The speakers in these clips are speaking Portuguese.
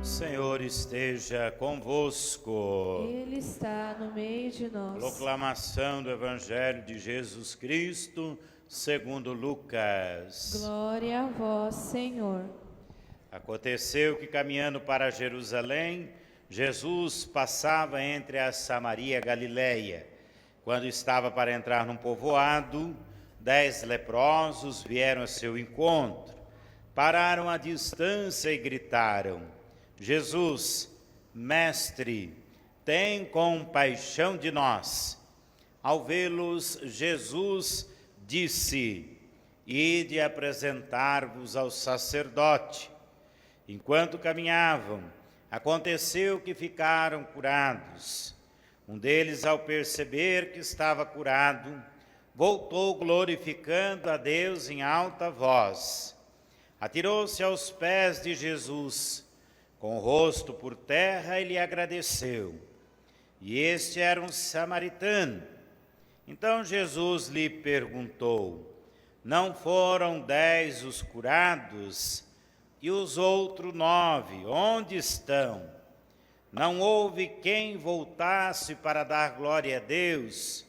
O Senhor esteja convosco. Ele está no meio de nós. Proclamação do Evangelho de Jesus Cristo, segundo Lucas. Glória a vós, Senhor. Aconteceu que, caminhando para Jerusalém, Jesus passava entre a Samaria e a Galiléia. Quando estava para entrar num povoado, 10 leprosos vieram a seu encontro. Pararam à distância e gritaram: Jesus, mestre, tem compaixão de nós. Ao vê-los, Jesus disse: Ide apresentar-vos ao sacerdote. Enquanto caminhavam, aconteceu que ficaram curados. Um deles, ao perceber que estava curado, voltou glorificando a Deus em alta voz. Atirou-se aos pés de Jesus. Com o rosto por terra, ele agradeceu. E este era um samaritano. Então Jesus lhe perguntou: Não foram 10 os curados? E os outros 9, onde estão? Não houve quem voltasse para dar glória a Deus,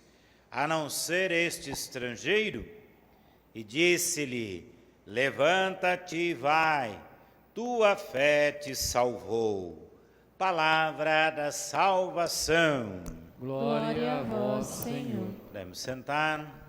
a não ser este estrangeiro? E disse-lhe: Levanta-te e vai, tua fé te salvou. Palavra da salvação. Glória a vós, Senhor. Podemos sentar.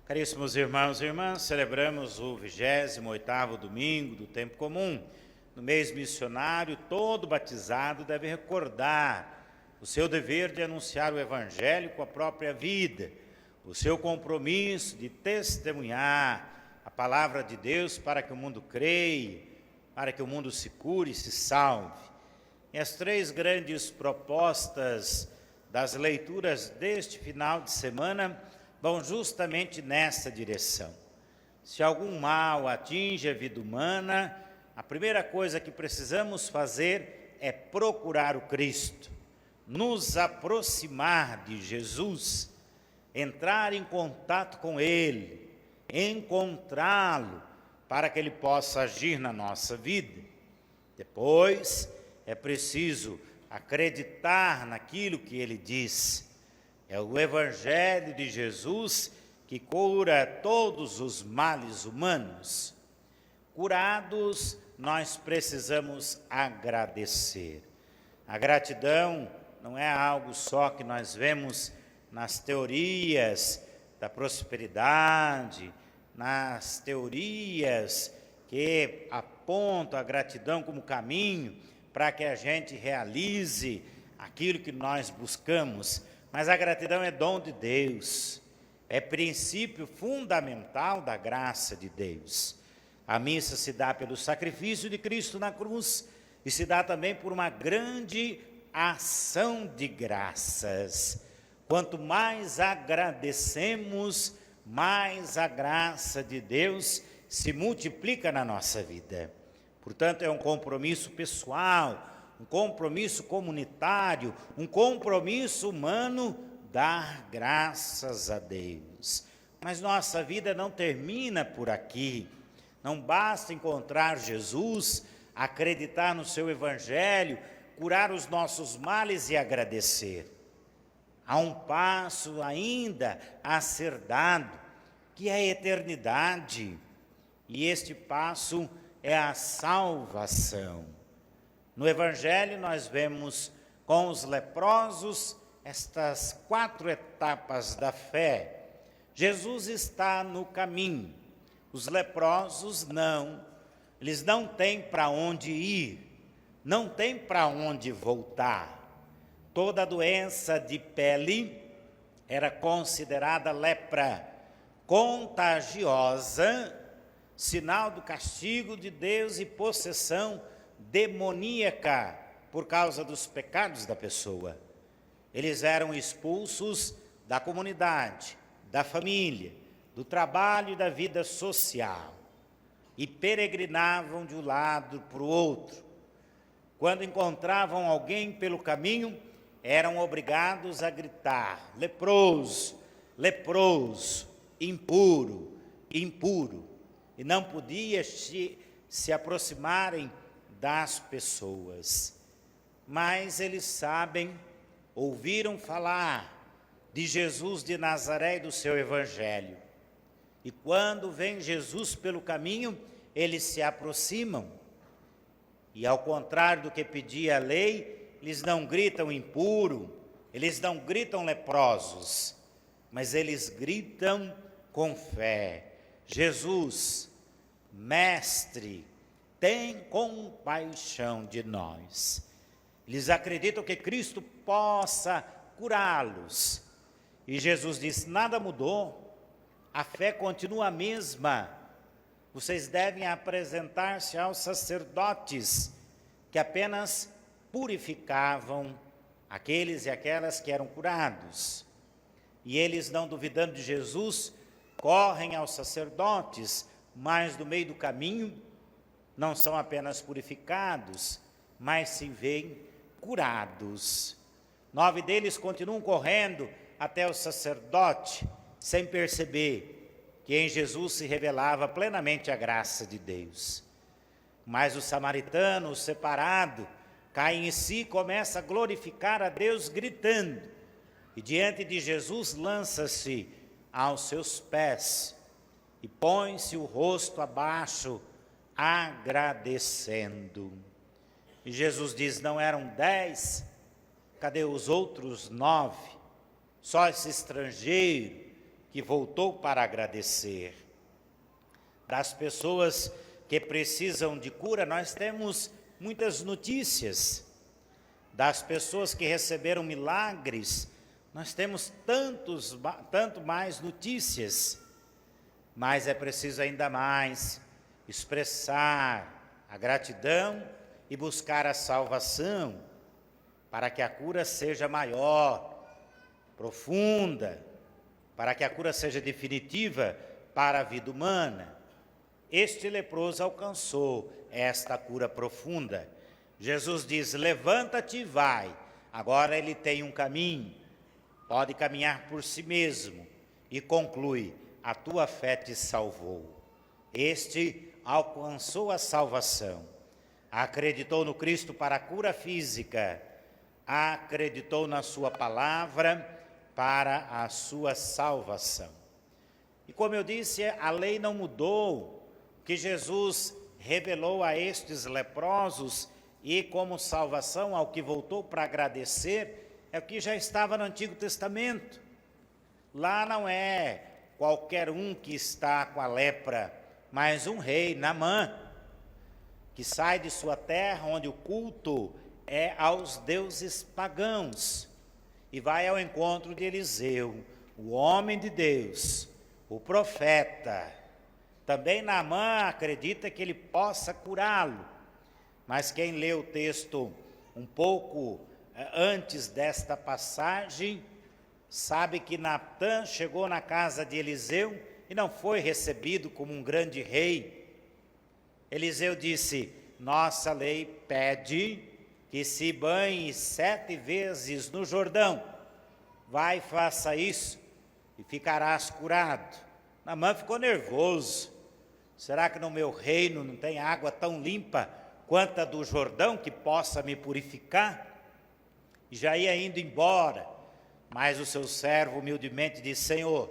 Caríssimos irmãos e irmãs, celebramos o 28º domingo do tempo comum. No mês missionário, todo batizado deve recordar o seu dever de anunciar o Evangelho com a própria vida, o seu compromisso de testemunhar a palavra de Deus para que o mundo creia, para que o mundo se cure e se salve. E as 3 grandes propostas das leituras deste final de semana vão justamente nessa direção. Se algum mal atinge a vida humana, a primeira coisa que precisamos fazer é procurar o Cristo, nos aproximar de Jesus, entrar em contato com Ele, encontrá-lo, para que Ele possa agir na nossa vida. Depois, é preciso acreditar naquilo que Ele diz. É o Evangelho de Jesus que cura todos os males humanos. Curados, nós precisamos agradecer. A gratidão não é algo só que nós vemos nas teorias da prosperidade, nas teorias que apontam a gratidão como caminho para que a gente realize aquilo que nós buscamos. Mas a gratidão é dom de Deus, é princípio fundamental da graça de Deus. A missa se dá pelo sacrifício de Cristo na cruz e se dá também por uma grande ação de graças. Quanto mais agradecemos, mais a graça de Deus se multiplica na nossa vida. Portanto, é um compromisso pessoal, um compromisso comunitário, um compromisso humano, dar graças a Deus. Mas nossa vida não termina por aqui. Não basta encontrar Jesus, acreditar no seu Evangelho, curar os nossos males e agradecer. Há um passo ainda a ser dado, que é a eternidade. E este passo é a salvação. No Evangelho nós vemos com os leprosos estas 4 etapas da fé. Jesus está no caminho. Os leprosos não. Eles não têm para onde ir, não têm para onde voltar. Toda doença de pele era considerada lepra, contagiosa, sinal do castigo de Deus e possessão demoníaca por causa dos pecados da pessoa. Eles eram expulsos da comunidade, da família, do trabalho e da vida social e peregrinavam de um lado para o outro. Quando encontravam alguém pelo caminho, eram obrigados a gritar: leproso, leproso, impuro, e não podia se aproximarem das pessoas. Mas eles ouviram falar de Jesus de Nazaré e do seu evangelho. E quando vem Jesus pelo caminho, eles se aproximam. E ao contrário do que pedia a lei, eles não gritam impuro, eles não gritam leprosos, mas eles gritam com fé: Jesus, Mestre, tem compaixão de nós. Eles acreditam que Cristo possa curá-los. E Jesus disse: nada mudou, a fé continua a mesma. Vocês devem apresentar-se aos sacerdotes, que apenas purificavam aqueles e aquelas que eram curados. E eles, não duvidando de Jesus, correm aos sacerdotes, mas no meio do caminho não são apenas purificados, mas se veem curados. 9 deles continuam correndo até o sacerdote, sem perceber que em Jesus se revelava plenamente a graça de Deus. Mas o samaritano, o separado, cai em si e começa a glorificar a Deus gritando. E diante de Jesus lança-se aos seus pés e põe-se o rosto abaixo, agradecendo. E Jesus diz: não eram 10? Cadê os outros 9? Só esse estrangeiro que voltou para agradecer. Das pessoas que precisam de cura, nós temos muitas notícias. Das pessoas que receberam milagres, nós temos tanto mais notícias. Mas é preciso ainda mais expressar a gratidão e buscar a salvação, para que a cura seja maior, profunda, para que a cura seja definitiva para a vida humana. Este leproso alcançou esta cura profunda. Jesus diz: levanta-te e vai. Agora ele tem um caminho, pode caminhar por si mesmo. E conclui: a tua fé te salvou. Este alcançou a salvação. Acreditou no Cristo para a cura física. Acreditou na sua palavra para a sua salvação. E como eu disse, a lei não mudou. O que Jesus revelou a estes leprosos e como salvação ao que voltou para agradecer, é o que já estava no Antigo Testamento. Lá não é qualquer um que está com a lepra, mas um rei, Naamã, que sai de sua terra, onde o culto é aos deuses pagãos, e vai ao encontro de Eliseu, o homem de Deus, o profeta. Também Naamã acredita que ele possa curá-lo, mas quem lê o texto um pouco antes desta passagem, sabe que Natã chegou na casa de Eliseu e não foi recebido como um grande rei. Eliseu disse: nossa lei pede que se banhe 7 vezes no Jordão. Vai, faça isso e ficarás curado. Naamã ficou nervoso. Será que no meu reino não tem água tão limpa quanto a do Jordão que possa me purificar? E já ia indo embora, mas o seu servo humildemente disse: Senhor,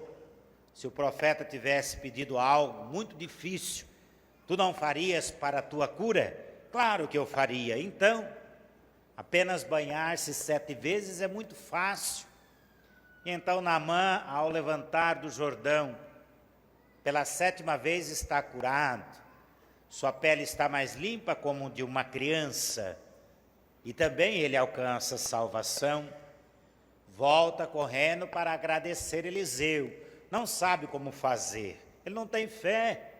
se o profeta tivesse pedido algo muito difícil, tu não farias para a tua cura? Claro que eu faria. Então, apenas banhar-se 7 vezes é muito fácil. E então Naamã, ao levantar do Jordão, pela 7ª vez está curado. Sua pele está mais limpa como de uma criança. E também ele alcança salvação. Volta correndo para agradecer Eliseu. Não sabe como fazer. Ele não tem fé.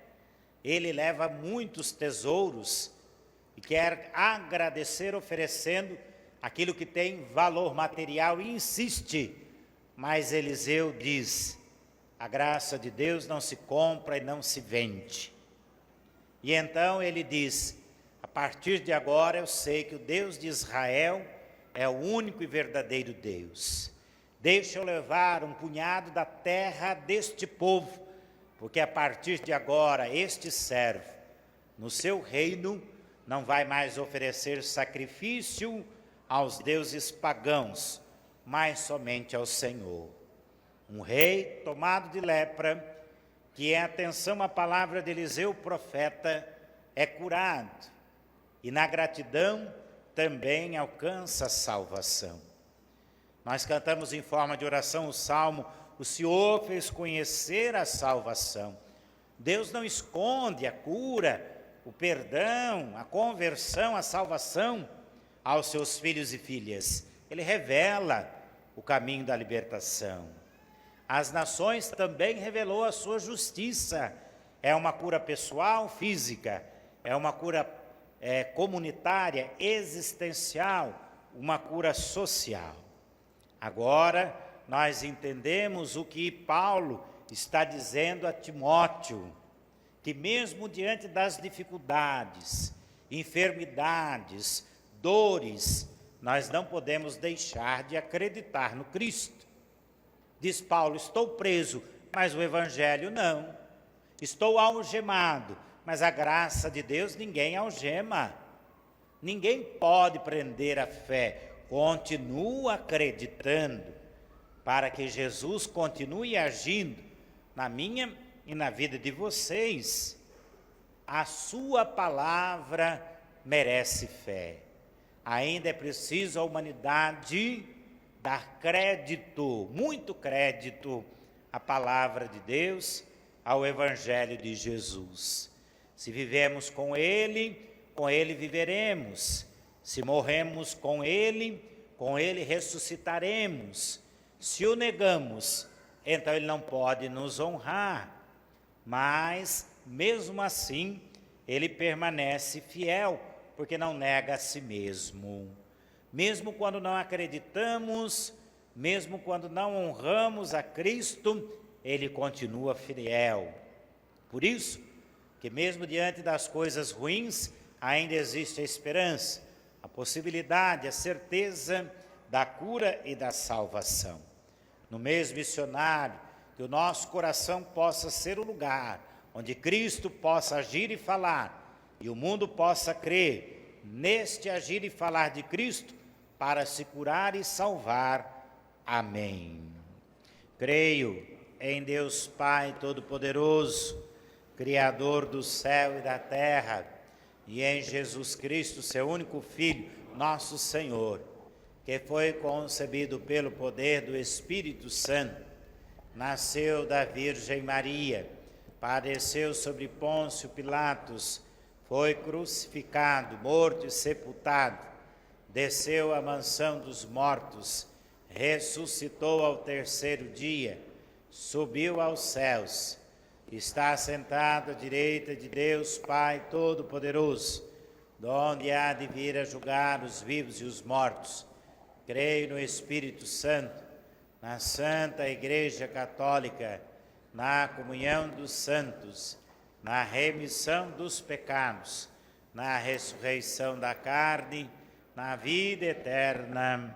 Ele leva muitos tesouros e quer agradecer oferecendo aquilo que tem valor material e insiste. Mas Eliseu diz: a graça de Deus não se compra e não se vende. E então ele diz: a partir de agora eu sei que o Deus de Israel é o único e verdadeiro Deus. deixa eu levar um punhado da terra deste povo, porque a partir de agora este servo, no seu reino, não vai mais oferecer sacrifício aos deuses pagãos, mas somente ao Senhor. Um rei tomado de lepra, que em atenção à palavra de Eliseu, profeta, é curado, e na gratidão também alcança a salvação. Nós cantamos em forma de oração o salmo: o Senhor fez conhecer a salvação. Deus não esconde a cura, o perdão, a conversão, a salvação aos seus filhos e filhas. Ele revela o caminho da libertação. Às nações também revelou a sua justiça. É uma cura pessoal, física, é uma cura comunitária, existencial, uma cura social. Agora nós entendemos o que Paulo está dizendo a Timóteo, que mesmo diante das dificuldades, enfermidades, dores, nós não podemos deixar de acreditar no Cristo. Diz Paulo: estou preso, mas o Evangelho não. Estou algemado, mas a graça de Deus ninguém algema. Ninguém pode prender a fé. Continua acreditando, para que Jesus continue agindo na minha e na vida de vocês. A sua palavra merece fé. Ainda é preciso a humanidade dar crédito, muito crédito, à palavra de Deus, ao Evangelho de Jesus. Se vivemos com Ele viveremos. Se morremos com Ele ressuscitaremos. Se o negamos, então Ele não pode nos honrar. Mas, mesmo assim, Ele permanece fiel, porque não nega a si mesmo. Mesmo quando não acreditamos, mesmo quando não honramos a Cristo, Ele continua fiel. Por isso, que mesmo diante das coisas ruins, ainda existe a esperança, a possibilidade, a certeza da cura e da salvação. No mês missionário, que o nosso coração possa ser o lugar onde Cristo possa agir e falar, e o mundo possa crer neste agir e falar de Cristo, para se curar e salvar. Amém. Creio em Deus Pai Todo-Poderoso, Criador do céu e da terra, e em Jesus Cristo, seu único Filho, nosso Senhor, que foi concebido pelo poder do Espírito Santo, nasceu da Virgem Maria, padeceu sobre Pôncio Pilatos, foi crucificado, morto e sepultado, desceu à mansão dos mortos, ressuscitou ao terceiro dia, subiu aos céus, está sentado à direita de Deus Pai Todo-Poderoso, donde há de vir a julgar os vivos e os mortos. Creio no Espírito Santo, na Santa Igreja Católica, na comunhão dos santos, na remissão dos pecados, na ressurreição da carne, na vida eterna.